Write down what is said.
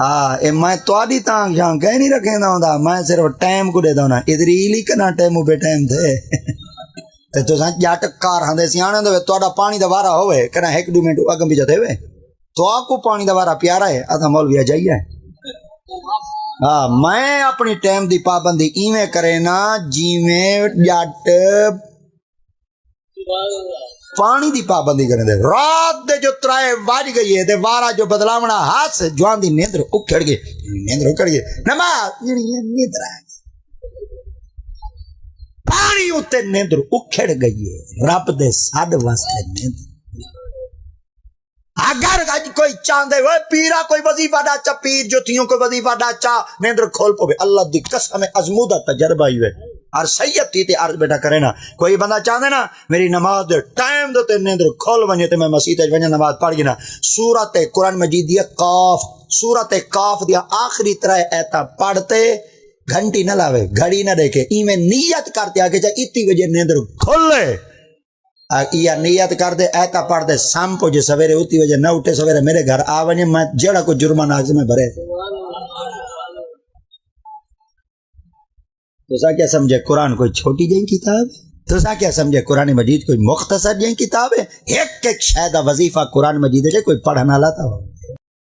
ہاں اے میں تواڈی تاں جان کہہ نہیں رکھیندا ہوندا میں صرف ٹائم کو دے دونا ادھر ہی کنا ٹائم بے ٹائم تھے تے تو جٹ کار ہندے سیانے دے تواڈا پانی دا وارا ہوے کنا 1-2 منٹ اگم بھی جتے وے تو آپ کو پانی دا وارا پیارا ہے اتا مولوی جائیے ہاں میں اپنی ٹائم دی پابندی ایویں کرے نا جیویں جٹ پانی دی پابندی کرنے دے رات دے جو 3 بج گئی ہے تے وارا جو بدلاونا ہاتھ جوان دی نیندر اکھڑ گئے نماز نیندر آ پانی اتے نیندر اکھڑ گئی ہے رب دے ساڈ واسطے نیندر اگر اج کوئی چاندے وہ پیرا کوئی وظیفہ ڈاچا پیر جو تھیوں کوئی وظیفہ ڈاچا نیندر کھول پوے اللہ دی قسم ازمودہ تجربہ ہی ہے اور سید تھی تے عرض بیٹا کرے نا کوئی بندہ چاہتے نا میری نماز دے ٹائم دے تے نیندر کھول ونجے تے میں مسجد وچ ونجا نماز پڑھ گنا سورۃ قرآن مجید دی قاف سورۃ قاف دی آخری 3 ایتاں پڑھتے گھنٹی نہ لاوے گھڑی نہ دیکھے ایویں نیت کرتے آگے جا اتی وجہ نیندر کھولے یا نیت کر دے ایتا پڑھ دے سام پوجے سویرے اتی وجہ نہ اٹھے سویرے میرے گھر آوانی میں جڑا کو جرمانہ آگے میں بھرے تو سا کیا سمجھے قرآن کوئی چھوٹی جائیں کتاب تو سا کیا سمجھے قرآن مجید کوئی مختصر جائیں کتاب ہے ایک شاید وظیفہ قرآن مجید ہے کوئی پڑھنا لاتا ہو